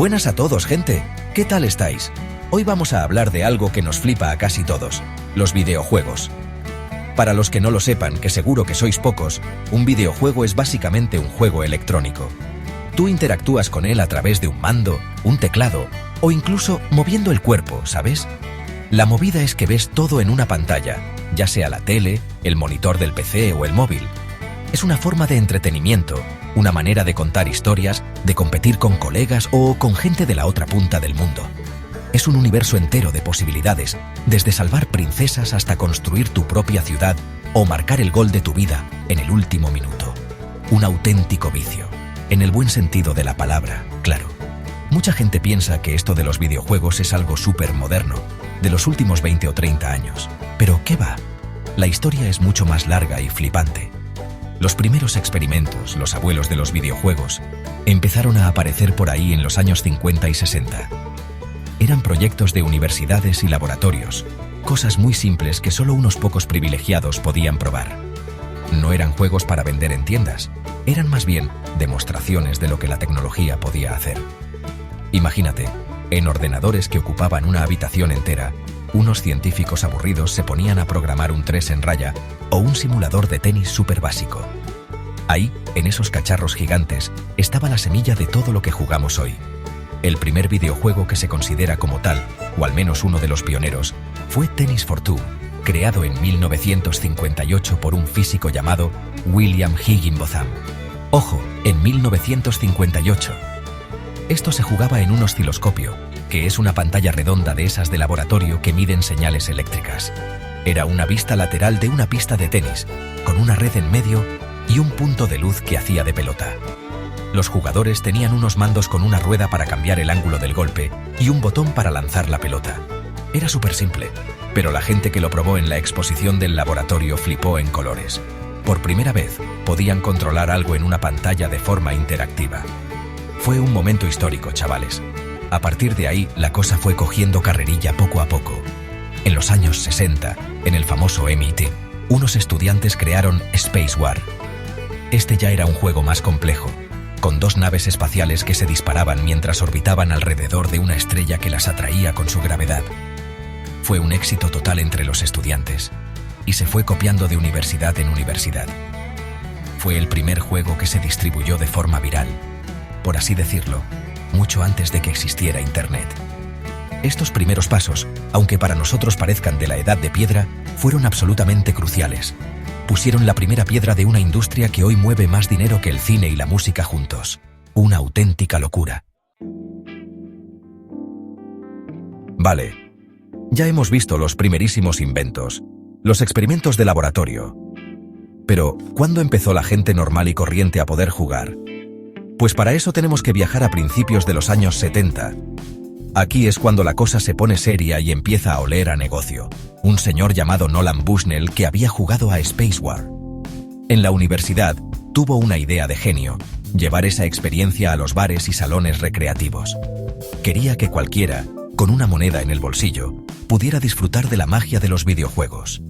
Buenas a todos, gente. ¿Qué tal estáis? Hoy vamos a hablar de algo que nos flipa a casi todos, los videojuegos. Para los que no lo sepan, que seguro que sois pocos, un videojuego es básicamente un juego electrónico. Tú interactúas con él a través de un mando, un teclado o incluso moviendo el cuerpo, ¿sabes? La movida es que ves todo en una pantalla, ya sea la tele, el monitor del PC o el móvil. Es una forma de entretenimiento, una manera de contar historias, de competir con colegas o con gente de la otra punta del mundo. Es un universo entero de posibilidades, desde salvar princesas hasta construir tu propia ciudad o marcar el gol de tu vida en el último minuto. Un auténtico vicio, en el buen sentido de la palabra, claro. Mucha gente piensa que esto de los videojuegos es algo súper moderno, de los últimos 20 o 30 años. Pero ¿qué va? La historia es mucho más larga y flipante. Los primeros experimentos, los abuelos de los videojuegos, empezaron a aparecer por ahí en los años 50 y 60. Eran proyectos de universidades y laboratorios, cosas muy simples que solo unos pocos privilegiados podían probar. No eran juegos para vender en tiendas, eran más bien demostraciones de lo que la tecnología podía hacer. Imagínate, en ordenadores que ocupaban una habitación entera, unos científicos aburridos se ponían a programar un 3 en raya o un simulador de tenis súper básico. Ahí, en esos cacharros gigantes, estaba la semilla de todo lo que jugamos hoy. El primer videojuego que se considera como tal, o al menos uno de los pioneros, fue Tennis for Two, creado en 1958 por un físico llamado William Higginbotham. Ojo, en 1958. Esto se jugaba en un osciloscopio, que es una pantalla redonda de esas de laboratorio que miden señales eléctricas. Era una vista lateral de una pista de tenis, con una red en medio y un punto de luz que hacía de pelota. Los jugadores tenían unos mandos con una rueda para cambiar el ángulo del golpe y un botón para lanzar la pelota. Era súper simple, pero la gente que lo probó en la exposición del laboratorio flipó en colores. Por primera vez, podían controlar algo en una pantalla de forma interactiva. Fue un momento histórico, chavales. A partir de ahí, la cosa fue cogiendo carrerilla poco a poco. En los años 60, en el famoso MIT, unos estudiantes crearon Space War. Este ya era un juego más complejo, con dos naves espaciales que se disparaban mientras orbitaban alrededor de una estrella que las atraía con su gravedad. Fue un éxito total entre los estudiantes, y se fue copiando de universidad en universidad. Fue el primer juego que se distribuyó de forma viral, por así decirlo, mucho antes de que existiera Internet. Estos primeros pasos, aunque para nosotros parezcan de la edad de piedra, fueron absolutamente cruciales. Pusieron la primera piedra de una industria que hoy mueve más dinero que el cine y la música juntos. Una auténtica locura. Vale, ya hemos visto los primerísimos inventos, los experimentos de laboratorio. Pero, ¿cuándo empezó la gente normal y corriente a poder jugar? Pues para eso tenemos que viajar a principios de los años 70. Aquí es cuando la cosa se pone seria y empieza a oler a negocio. Un señor llamado Nolan Bushnell que había jugado a Space War. En la universidad, tuvo una idea de genio, llevar esa experiencia a los bares y salones recreativos. Quería que cualquiera, con una moneda en el bolsillo, pudiera disfrutar de la magia de los videojuegos.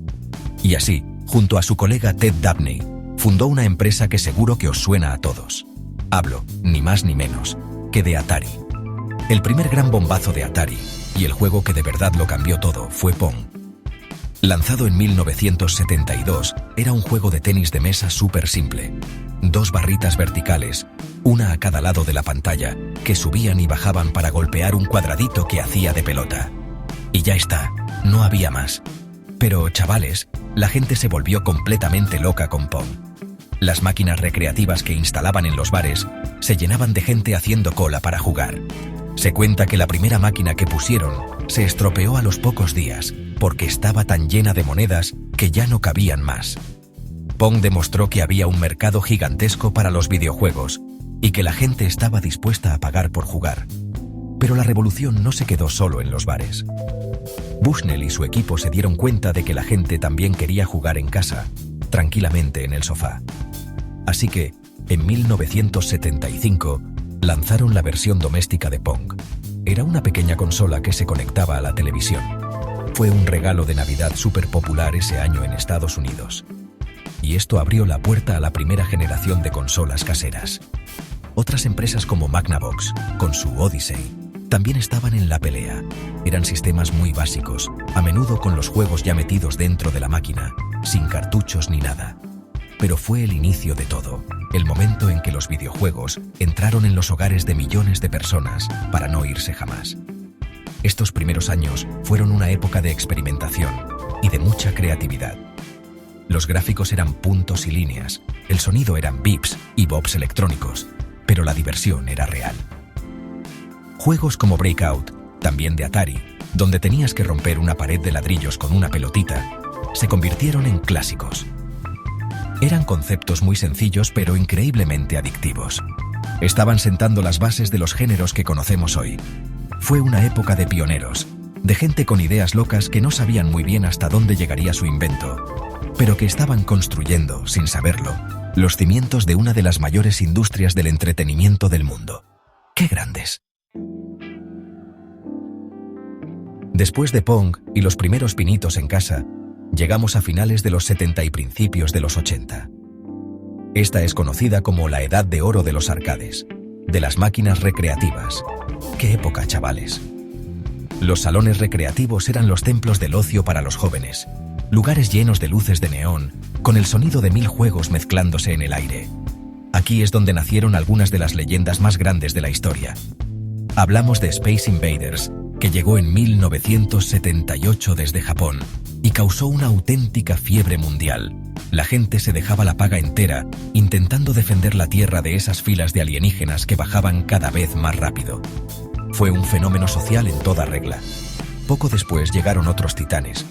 Y así, junto a su colega Ted Dabney, fundó una empresa que seguro que os suena a todos. Hablo, ni más ni menos, que de Atari. El primer gran bombazo de Atari, y el juego que de verdad lo cambió todo, fue Pong. Lanzado en 1972, era un juego de tenis de mesa súper simple. Dos barritas verticales, una a cada lado de la pantalla, que subían y bajaban para golpear un cuadradito que hacía de pelota. Y ya está, no había más. Pero, chavales, la gente se volvió completamente loca con Pong. Las máquinas recreativas que instalaban en los bares se llenaban de gente haciendo cola para jugar. Se cuenta que la primera máquina que pusieron se estropeó a los pocos días porque estaba tan llena de monedas que ya no cabían más. Pong demostró que había un mercado gigantesco para los videojuegos y que la gente estaba dispuesta a pagar por jugar. Pero la revolución no se quedó solo en los bares. Bushnell y su equipo se dieron cuenta de que la gente también quería jugar en casa, tranquilamente en el sofá. Así que, en 1975, lanzaron la versión doméstica de Pong. Era una pequeña consola que se conectaba a la televisión. Fue un regalo de Navidad súper popular ese año en Estados Unidos. Y esto abrió la puerta a la primera generación de consolas caseras. Otras empresas como Magnavox, con su Odyssey, también estaban en la pelea. Eran sistemas muy básicos, a menudo con los juegos ya metidos dentro de la máquina, sin cartuchos ni nada. Pero fue el inicio de todo, el momento en que los videojuegos entraron en los hogares de millones de personas para no irse jamás. Estos primeros años fueron una época de experimentación y de mucha creatividad. Los gráficos eran puntos y líneas, el sonido eran bips y bops electrónicos, pero la diversión era real. Juegos como Breakout, también de Atari, donde tenías que romper una pared de ladrillos con una pelotita, se convirtieron en clásicos. Eran conceptos muy sencillos pero increíblemente adictivos. Estaban sentando las bases de los géneros que conocemos hoy. Fue una época de pioneros, de gente con ideas locas que no sabían muy bien hasta dónde llegaría su invento, pero que estaban construyendo, sin saberlo, los cimientos de una de las mayores industrias del entretenimiento del mundo. ¡Qué grandes! Después de Pong y los primeros pinitos en casa, llegamos a finales de los 70 y principios de los 80. Esta es conocida como la edad de oro de los arcades, de las máquinas recreativas. ¡Qué época, chavales! Los salones recreativos eran los templos del ocio para los jóvenes, lugares llenos de luces de neón, con el sonido de 1000 juegos mezclándose en el aire. Aquí es donde nacieron algunas de las leyendas más grandes de la historia. Hablamos de Space Invaders, que llegó en 1978 desde Japón y causó una auténtica fiebre mundial. La gente se dejaba la paga entera intentando defender la Tierra de esas filas de alienígenas que bajaban cada vez más rápido. Fue un fenómeno social en toda regla. Poco después llegaron otros titanes.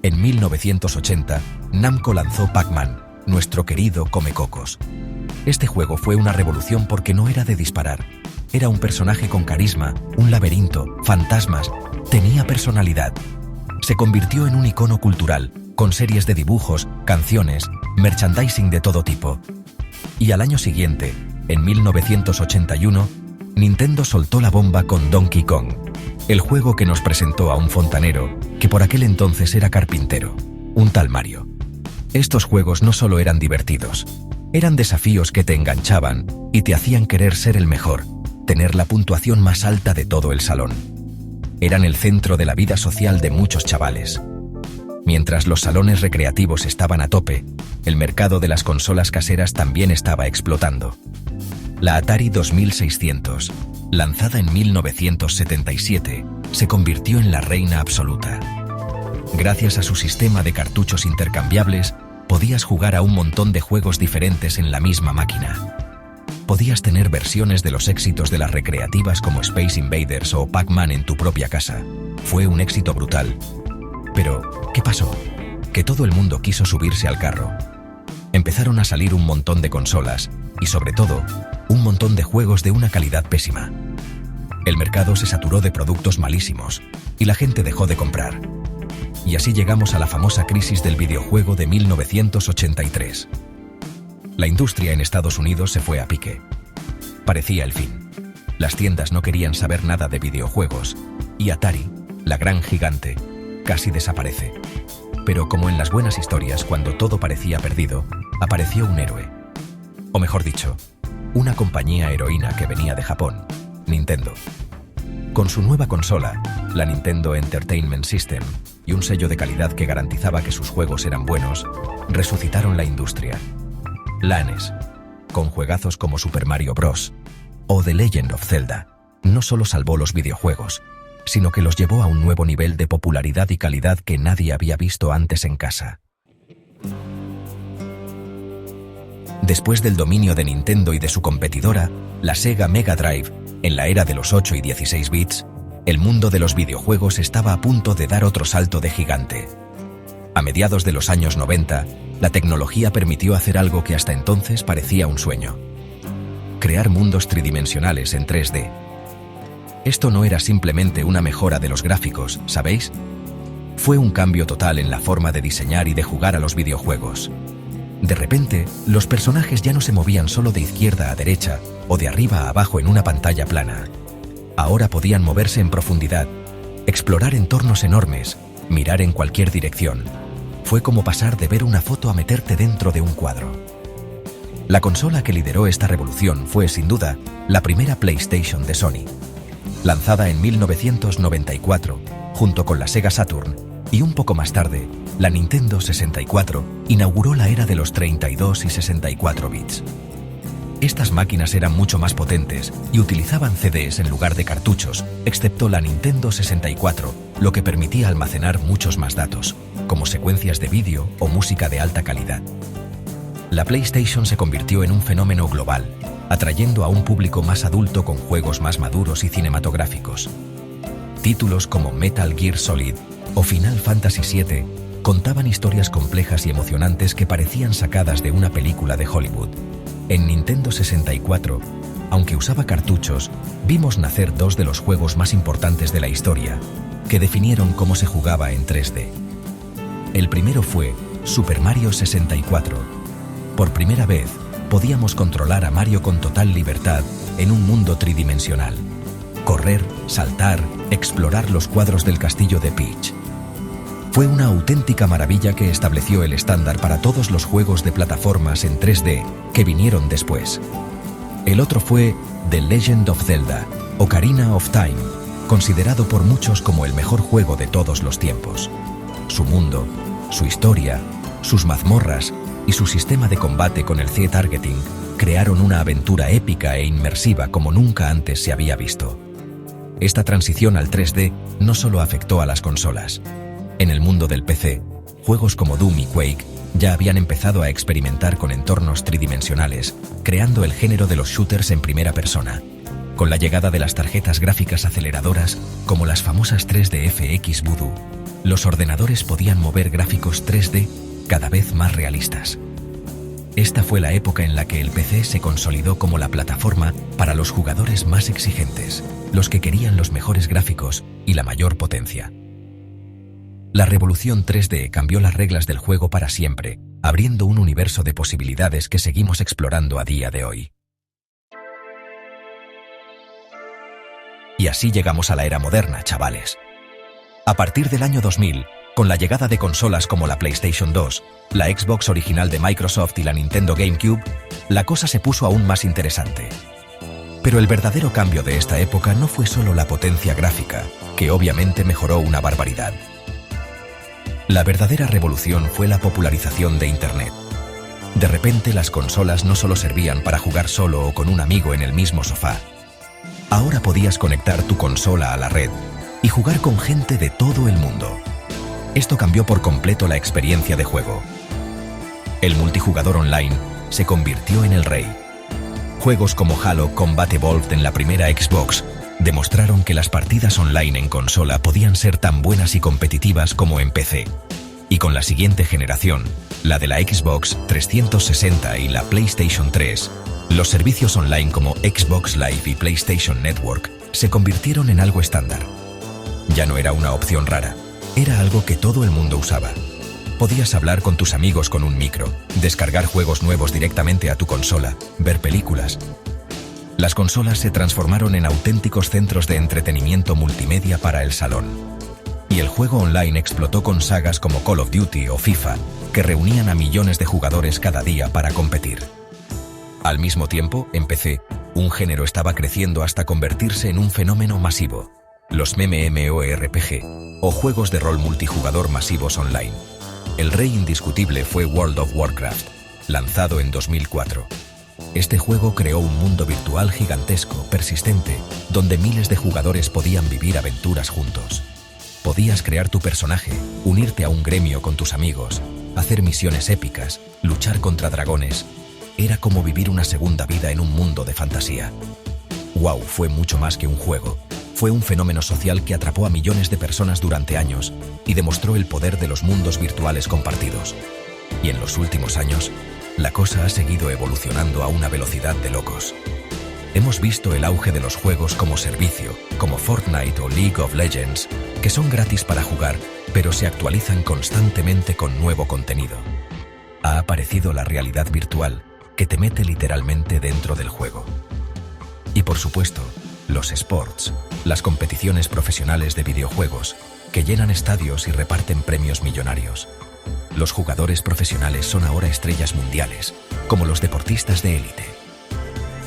En 1980, Namco lanzó Pac-Man, nuestro querido Comecocos. Este juego fue una revolución porque no era de disparar. Era un personaje con carisma, un laberinto, fantasmas, tenía personalidad. Se convirtió en un icono cultural, con series de dibujos, canciones, merchandising de todo tipo. Y al año siguiente, en 1981, Nintendo soltó la bomba con Donkey Kong, el juego que nos presentó a un fontanero que por aquel entonces era carpintero, un tal Mario. Estos juegos no solo eran divertidos, eran desafíos que te enganchaban y te hacían querer ser el mejor, tener la puntuación más alta de todo el salón. Eran el centro de la vida social de muchos chavales. Mientras los salones recreativos estaban a tope, el mercado de las consolas caseras también estaba explotando. La Atari 2600, lanzada en 1977, se convirtió en la reina absoluta. Gracias a su sistema de cartuchos intercambiables, podías jugar a un montón de juegos diferentes en la misma máquina. Podías tener versiones de los éxitos de las recreativas como Space Invaders o Pac-Man en tu propia casa. Fue un éxito brutal. Pero, ¿qué pasó? Que todo el mundo quiso subirse al carro. Empezaron a salir un montón de consolas y, sobre todo, un montón de juegos de una calidad pésima. El mercado se saturó de productos malísimos y la gente dejó de comprar. Y así llegamos a la famosa crisis del videojuego de 1983. La industria en Estados Unidos se fue a pique. Parecía el fin. Las tiendas no querían saber nada de videojuegos y Atari, la gran gigante, casi desaparece. Pero como en las buenas historias, cuando todo parecía perdido, apareció un héroe. O mejor dicho, una compañía heroína que venía de Japón, Nintendo. Con su nueva consola, la Nintendo Entertainment System, y un sello de calidad que garantizaba que sus juegos eran buenos, resucitaron la industria. La NES, con juegazos como Super Mario Bros. O The Legend of Zelda, no solo salvó los videojuegos, sino que los llevó a un nuevo nivel de popularidad y calidad que nadie había visto antes en casa. Después del dominio de Nintendo y de su competidora, la Sega Mega Drive, en la era de los 8 y 16 bits, el mundo de los videojuegos estaba a punto de dar otro salto de gigante. A mediados de los años 90, la tecnología permitió hacer algo que hasta entonces parecía un sueño: crear mundos tridimensionales en 3D. Esto no era simplemente una mejora de los gráficos, ¿sabéis? Fue un cambio total en la forma de diseñar y de jugar a los videojuegos. De repente, los personajes ya no se movían solo de izquierda a derecha o de arriba a abajo en una pantalla plana. Ahora podían moverse en profundidad, explorar entornos enormes, mirar en cualquier dirección. Fue como pasar de ver una foto a meterte dentro de un cuadro. La consola que lideró esta revolución fue, sin duda, la primera PlayStation de Sony. Lanzada en 1994, junto con la Sega Saturn, y un poco más tarde, la Nintendo 64 inauguró la era de los 32 y 64 bits. Estas máquinas eran mucho más potentes y utilizaban CDs en lugar de cartuchos, excepto la Nintendo 64, lo que permitía almacenar muchos más datos, como secuencias de vídeo o música de alta calidad. La PlayStation se convirtió en un fenómeno global, atrayendo a un público más adulto con juegos más maduros y cinematográficos. Títulos como Metal Gear Solid o Final Fantasy VII contaban historias complejas y emocionantes que parecían sacadas de una película de Hollywood. En Nintendo 64, aunque usaba cartuchos, vimos nacer dos de los juegos más importantes de la historia, que definieron cómo se jugaba en 3D. El primero fue Super Mario 64. Por primera vez, podíamos controlar a Mario con total libertad en un mundo tridimensional. Correr, saltar, explorar los cuadros del castillo de Peach. Fue una auténtica maravilla que estableció el estándar para todos los juegos de plataformas en 3D que vinieron después. El otro fue The Legend of Zelda, Ocarina of Time, considerado por muchos como el mejor juego de todos los tiempos. Su mundo, su historia, sus mazmorras y su sistema de combate con el Z-Targeting crearon una aventura épica e inmersiva como nunca antes se había visto. Esta transición al 3D no solo afectó a las consolas. En el mundo del PC, juegos como Doom y Quake ya habían empezado a experimentar con entornos tridimensionales, creando el género de los shooters en primera persona. Con la llegada de las tarjetas gráficas aceleradoras, como las famosas 3D FX Voodoo, los ordenadores podían mover gráficos 3D cada vez más realistas. Esta fue la época en la que el PC se consolidó como la plataforma para los jugadores más exigentes, los que querían los mejores gráficos y la mayor potencia. La revolución 3D cambió las reglas del juego para siempre, abriendo un universo de posibilidades que seguimos explorando a día de hoy. Y así llegamos a la era moderna, chavales. A partir del año 2000, con la llegada de consolas como la PlayStation 2, la Xbox original de Microsoft y la Nintendo GameCube, la cosa se puso aún más interesante. Pero el verdadero cambio de esta época no fue solo la potencia gráfica, que obviamente mejoró una barbaridad. La verdadera revolución fue la popularización de Internet. De repente las consolas no solo servían para jugar solo o con un amigo en el mismo sofá. Ahora podías conectar tu consola a la red y jugar con gente de todo el mundo. Esto cambió por completo la experiencia de juego. El multijugador online se convirtió en el rey. Juegos como Halo Combat Evolved en la primera Xbox demostraron que las partidas online en consola podían ser tan buenas y competitivas como en PC. Y con la siguiente generación, la de la Xbox 360 y la PlayStation 3, los servicios online como Xbox Live y PlayStation Network se convirtieron en algo estándar. Ya no era una opción rara, era algo que todo el mundo usaba. Podías hablar con tus amigos con un micro, descargar juegos nuevos directamente a tu consola, ver películas. Las consolas se transformaron en auténticos centros de entretenimiento multimedia para el salón. Y el juego online explotó con sagas como Call of Duty o FIFA, que reunían a millones de jugadores cada día para competir. Al mismo tiempo, en PC, un género estaba creciendo hasta convertirse en un fenómeno masivo: los MMORPG, o juegos de rol multijugador masivos online. El rey indiscutible fue World of Warcraft, lanzado en 2004. Este juego creó un mundo virtual gigantesco, persistente, donde miles de jugadores podían vivir aventuras juntos. Podías crear tu personaje, unirte a un gremio con tus amigos, hacer misiones épicas, luchar contra dragones. Era como vivir una segunda vida en un mundo de fantasía. WoW fue mucho más que un juego. Fue un fenómeno social que atrapó a millones de personas durante años y demostró el poder de los mundos virtuales compartidos. Y en los últimos años, la cosa ha seguido evolucionando a una velocidad de locos. Hemos visto el auge de los juegos como servicio, como Fortnite o League of Legends, que son gratis para jugar, pero se actualizan constantemente con nuevo contenido. Ha aparecido la realidad virtual, que te mete literalmente dentro del juego. Y por supuesto, los esports, las competiciones profesionales de videojuegos, que llenan estadios y reparten premios millonarios. Los jugadores profesionales son ahora estrellas mundiales, como los deportistas de élite.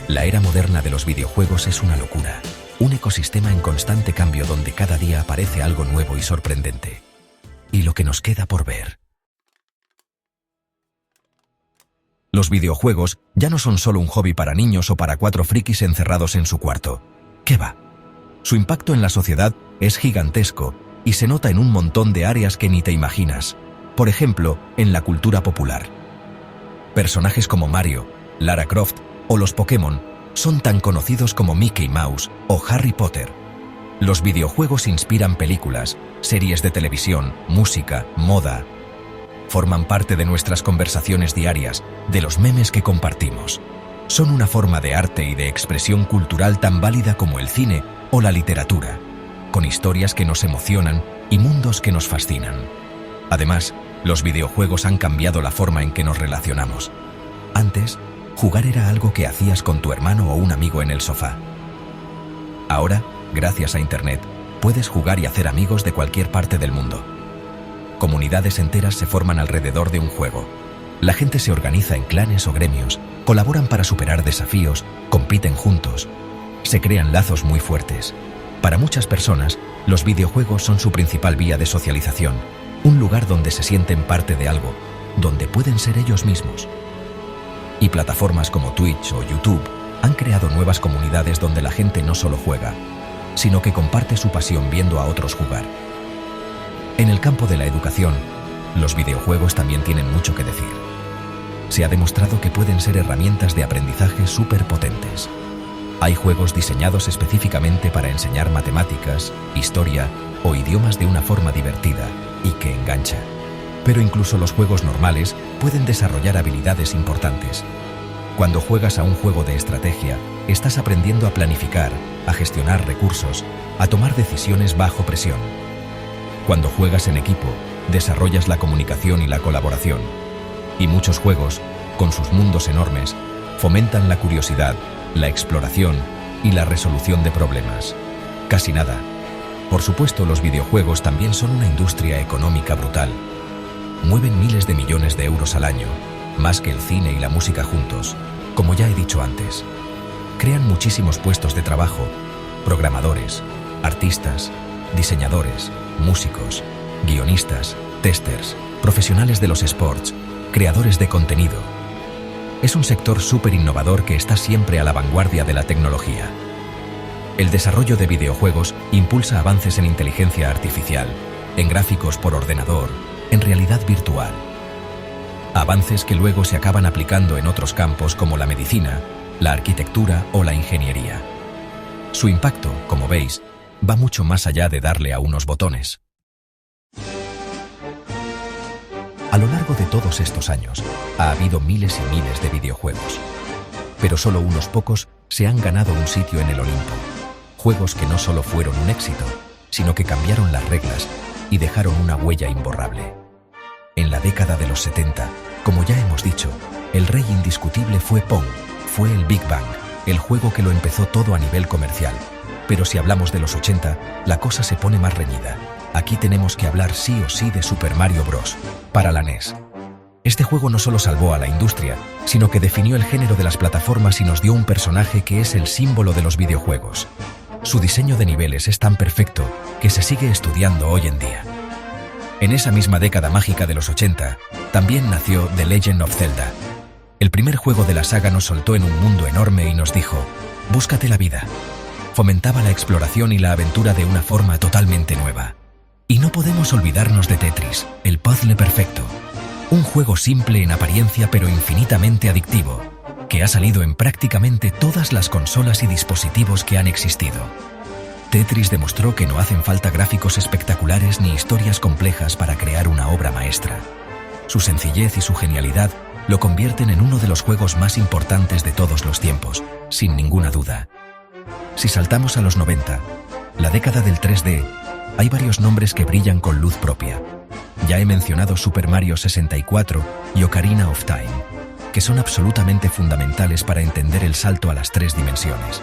La era moderna de los videojuegos es una locura, un ecosistema en constante cambio donde cada día aparece algo nuevo y sorprendente. Y lo que nos queda por ver. Los videojuegos ya no son solo un hobby para niños o para 4 frikis encerrados en su cuarto. ¿Qué va? Su impacto en la sociedad es gigantesco y se nota en un montón de áreas que ni te imaginas. Por ejemplo, en la cultura popular. Personajes como Mario, Lara Croft o los Pokémon son tan conocidos como Mickey Mouse o Harry Potter. Los videojuegos inspiran películas, series de televisión, música, moda. Forman parte de nuestras conversaciones diarias, de los memes que compartimos. Son una forma de arte y de expresión cultural tan válida como el cine o la literatura, con historias que nos emocionan y mundos que nos fascinan. Además, los videojuegos han cambiado la forma en que nos relacionamos. Antes, jugar era algo que hacías con tu hermano o un amigo en el sofá. Ahora, gracias a Internet, puedes jugar y hacer amigos de cualquier parte del mundo. Comunidades enteras se forman alrededor de un juego. La gente se organiza en clanes o gremios, colaboran para superar desafíos, compiten juntos. Se crean lazos muy fuertes. Para muchas personas, los videojuegos son su principal vía de socialización, un lugar donde se sienten parte de algo, donde pueden ser ellos mismos. Y plataformas como Twitch o YouTube han creado nuevas comunidades donde la gente no solo juega, sino que comparte su pasión viendo a otros jugar. En el campo de la educación, los videojuegos también tienen mucho que decir. Se ha demostrado que pueden ser herramientas de aprendizaje súper potentes. Hay juegos diseñados específicamente para enseñar matemáticas, historia o idiomas de una forma divertida y que engancha. Pero incluso los juegos normales pueden desarrollar habilidades importantes. Cuando juegas a un juego de estrategia, estás aprendiendo a planificar, a gestionar recursos, a tomar decisiones bajo presión. Cuando juegas en equipo, desarrollas la comunicación y la colaboración. Y muchos juegos, con sus mundos enormes, fomentan la curiosidad, la exploración y la resolución de problemas. Casi nada. Por supuesto, los videojuegos también son una industria económica brutal. Mueven miles de millones de euros al año, más que el cine y la música juntos, como ya he dicho antes. Crean muchísimos puestos de trabajo, programadores, artistas, diseñadores, músicos, guionistas, testers, profesionales de los esports, creadores de contenido. Es un sector súper innovador que está siempre a la vanguardia de la tecnología. El desarrollo de videojuegos impulsa avances en inteligencia artificial, en gráficos por ordenador, en realidad virtual. Avances que luego se acaban aplicando en otros campos como la medicina, la arquitectura o la ingeniería. Su impacto, como veis, va mucho más allá de darle a unos botones. A lo largo de todos estos años, ha habido miles y miles de videojuegos. Pero solo unos pocos se han ganado un sitio en el Olimpo. Juegos que no solo fueron un éxito, sino que cambiaron las reglas y dejaron una huella imborrable. En la década de los 70, como ya hemos dicho, el rey indiscutible fue Pong, fue el Big Bang, el juego que lo empezó todo a nivel comercial. Pero si hablamos de los 80, la cosa se pone más reñida. Aquí tenemos que hablar sí o sí de Super Mario Bros. Para la NES. Este juego no solo salvó a la industria, sino que definió el género de las plataformas y nos dio un personaje que es el símbolo de los videojuegos. Su diseño de niveles es tan perfecto que se sigue estudiando hoy en día. En esa misma década mágica de los 80, también nació The Legend of Zelda. El primer juego de la saga nos soltó en un mundo enorme y nos dijo, búscate la vida. Fomentaba la exploración y la aventura de una forma totalmente nueva. Y no podemos olvidarnos de Tetris, el puzzle perfecto. Un juego simple en apariencia pero infinitamente adictivo, que ha salido en prácticamente todas las consolas y dispositivos que han existido. Tetris demostró que no hacen falta gráficos espectaculares ni historias complejas para crear una obra maestra. Su sencillez y su genialidad lo convierten en uno de los juegos más importantes de todos los tiempos, sin ninguna duda. Si saltamos a los 90, la década del 3D, hay varios nombres que brillan con luz propia. Ya he mencionado Super Mario 64 y Ocarina of Time, que son absolutamente fundamentales para entender el salto a las 3 dimensiones.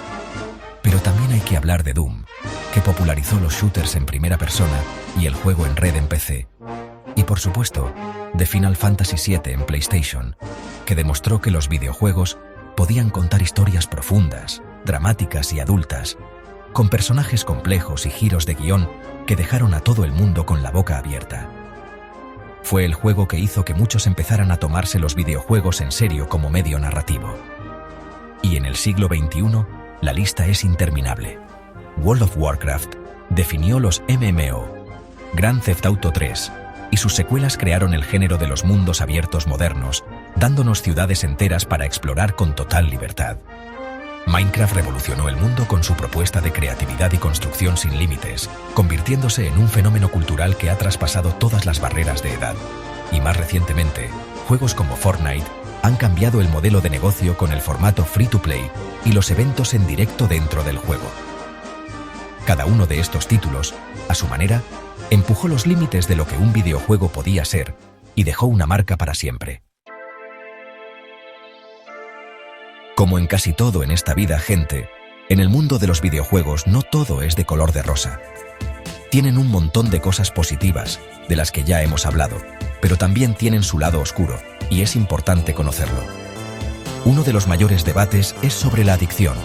Pero también hay que hablar de Doom, que popularizó los shooters en primera persona y el juego en red en PC. Y Y por supuesto, de Final Fantasy VII en PlayStation, que demostró que los videojuegos podían contar historias profundas, dramáticas y adultas, con personajes complejos y giros de guión que dejaron a todo el mundo con la boca abierta. Fue el juego que hizo que muchos empezaran a tomarse los videojuegos en serio como medio narrativo. Y en el siglo XXI, la lista es interminable. World of Warcraft definió los MMO, Grand Theft Auto 3, y sus secuelas crearon el género de los mundos abiertos modernos, dándonos ciudades enteras para explorar con total libertad. Minecraft revolucionó el mundo con su propuesta de creatividad y construcción sin límites, convirtiéndose en un fenómeno cultural que ha traspasado todas las barreras de edad. Y más recientemente, juegos como Fortnite han cambiado el modelo de negocio con el formato free-to-play y los eventos en directo dentro del juego. Cada uno de estos títulos, a su manera, empujó los límites de lo que un videojuego podía ser y dejó una marca para siempre. Como en casi todo en esta vida, gente, en el mundo de los videojuegos no todo es de color de rosa. Tienen un montón de cosas positivas, de las que ya hemos hablado, pero también tienen su lado oscuro, y es importante conocerlo. Uno de los mayores debates es sobre la adicción.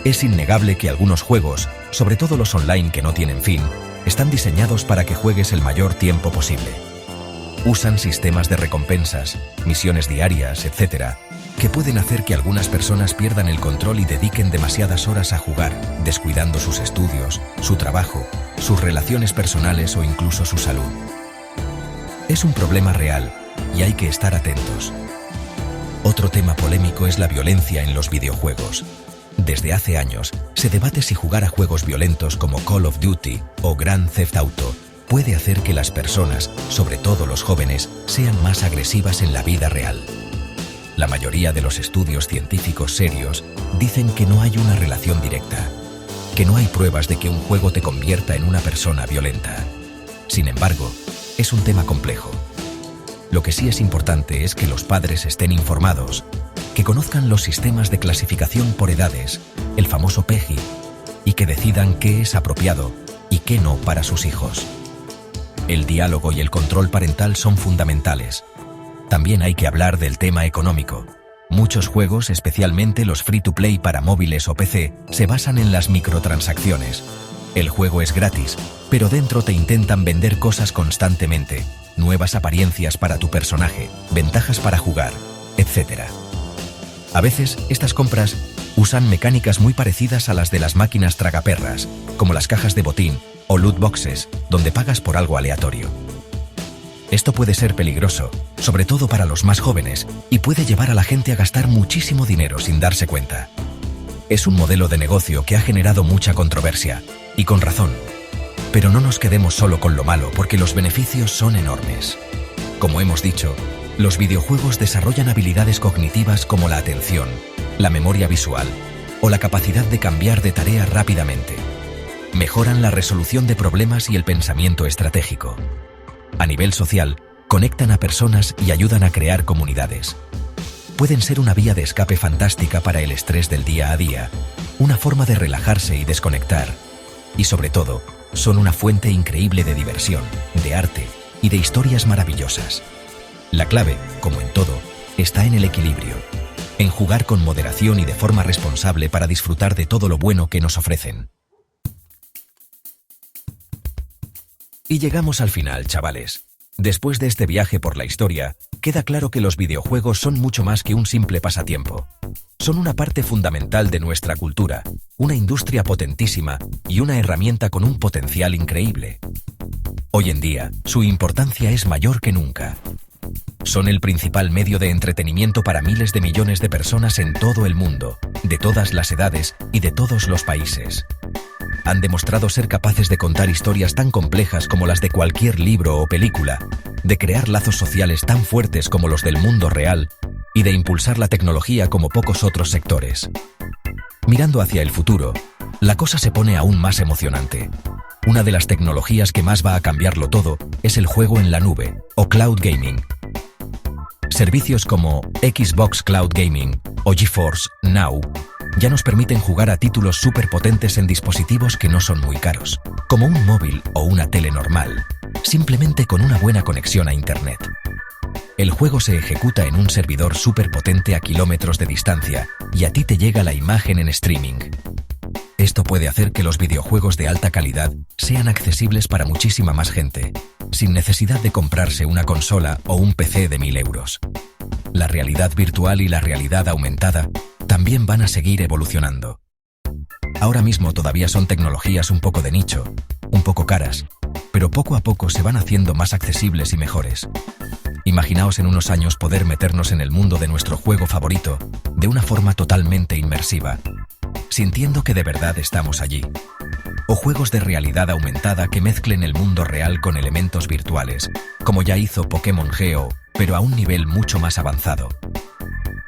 Es innegable que algunos juegos, sobre todo los online que no tienen fin, están diseñados para que juegues el mayor tiempo posible. Usan sistemas de recompensas, misiones diarias, etc., que pueden hacer que algunas personas pierdan el control y dediquen demasiadas horas a jugar, descuidando sus estudios, su trabajo, sus relaciones personales o incluso su salud. Es un problema real y hay que estar atentos. Otro tema polémico es la violencia en los videojuegos. Desde hace años, se debate si jugar a juegos violentos como Call of Duty o Grand Theft Auto puede hacer que las personas, sobre todo los jóvenes, sean más agresivas en la vida real. La mayoría de los estudios científicos serios dicen que no hay una relación directa, que no hay pruebas de que un juego te convierta en una persona violenta. Sin embargo, es un tema complejo. Lo que sí es importante es que los padres estén informados, que conozcan los sistemas de clasificación por edades, el famoso PEGI, y que decidan qué es apropiado y qué no para sus hijos. El diálogo y el control parental son fundamentales. También hay que hablar del tema económico. Muchos juegos, especialmente los free-to-play para móviles o PC, se basan en las microtransacciones. El juego es gratis, pero dentro te intentan vender cosas constantemente, nuevas apariencias para tu personaje, ventajas para jugar, etc. A veces, estas compras usan mecánicas muy parecidas a las de las máquinas tragaperras, como las cajas de botín o loot boxes, donde pagas por algo aleatorio. Esto puede ser peligroso, sobre todo para los más jóvenes, y puede llevar a la gente a gastar muchísimo dinero sin darse cuenta. Es un modelo de negocio que ha generado mucha controversia, y con razón. Pero no nos quedemos solo con lo malo, porque los beneficios son enormes. Como hemos dicho, los videojuegos desarrollan habilidades cognitivas como la atención, la memoria visual o la capacidad de cambiar de tarea rápidamente. Mejoran la resolución de problemas y el pensamiento estratégico. A nivel social, conectan a personas y ayudan a crear comunidades. Pueden ser una vía de escape fantástica para el estrés del día a día, una forma de relajarse y desconectar. Y sobre todo, son una fuente increíble de diversión, de arte y de historias maravillosas. La clave, como en todo, está en el equilibrio, en jugar con moderación y de forma responsable para disfrutar de todo lo bueno que nos ofrecen. Y llegamos al final, chavales. Después de este viaje por la historia, queda claro que los videojuegos son mucho más que un simple pasatiempo. Son una parte fundamental de nuestra cultura, una industria potentísima y una herramienta con un potencial increíble. Hoy en día, su importancia es mayor que nunca. Son el principal medio de entretenimiento para miles de millones de personas en todo el mundo, de todas las edades y de todos los países. Han demostrado ser capaces de contar historias tan complejas como las de cualquier libro o película, de crear lazos sociales tan fuertes como los del mundo real y de impulsar la tecnología como pocos otros sectores. Mirando hacia el futuro, la cosa se pone aún más emocionante. Una de las tecnologías que más va a cambiarlo todo es el juego en la nube, o cloud gaming. Servicios como Xbox Cloud Gaming o GeForce Now ya nos permiten jugar a títulos súper potentes en dispositivos que no son muy caros, como un móvil o una tele normal, simplemente con una buena conexión a Internet. El juego se ejecuta en un servidor superpotente a kilómetros de distancia y a ti te llega la imagen en streaming. Esto puede hacer que los videojuegos de alta calidad sean accesibles para muchísima más gente, sin necesidad de comprarse una consola o un PC de 1000 euros. La realidad virtual y la realidad aumentada también van a seguir evolucionando. Ahora mismo todavía son tecnologías un poco de nicho, un poco caras, pero poco a poco se van haciendo más accesibles y mejores. Imaginaos en unos años poder meternos en el mundo de nuestro juego favorito de una forma totalmente inmersiva, sintiendo que de verdad estamos allí. O juegos de realidad aumentada que mezclen el mundo real con elementos virtuales, como ya hizo Pokémon Geo, pero a un nivel mucho más avanzado.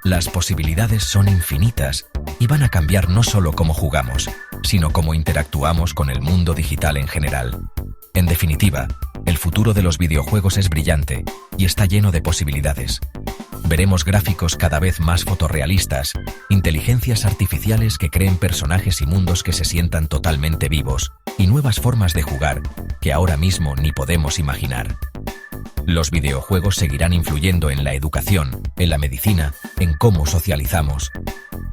Las posibilidades son infinitas y van a cambiar no solo cómo jugamos, sino cómo interactuamos con el mundo digital en general. En definitiva, el futuro de los videojuegos es brillante y está lleno de posibilidades. Veremos gráficos cada vez más fotorrealistas, inteligencias artificiales que creen personajes y mundos que se sientan totalmente vivos, y nuevas formas de jugar que ahora mismo ni podemos imaginar. Los videojuegos seguirán influyendo en la educación, en la medicina, en cómo socializamos.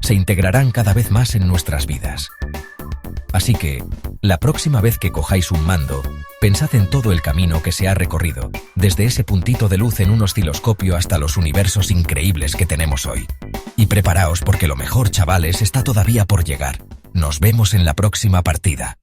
Se integrarán cada vez más en nuestras vidas. Así que, la próxima vez que cojáis un mando, pensad en todo el camino que se ha recorrido, desde ese puntito de luz en un osciloscopio hasta los universos increíbles que tenemos hoy. Y preparaos porque lo mejor, chavales, está todavía por llegar. Nos vemos en la próxima partida.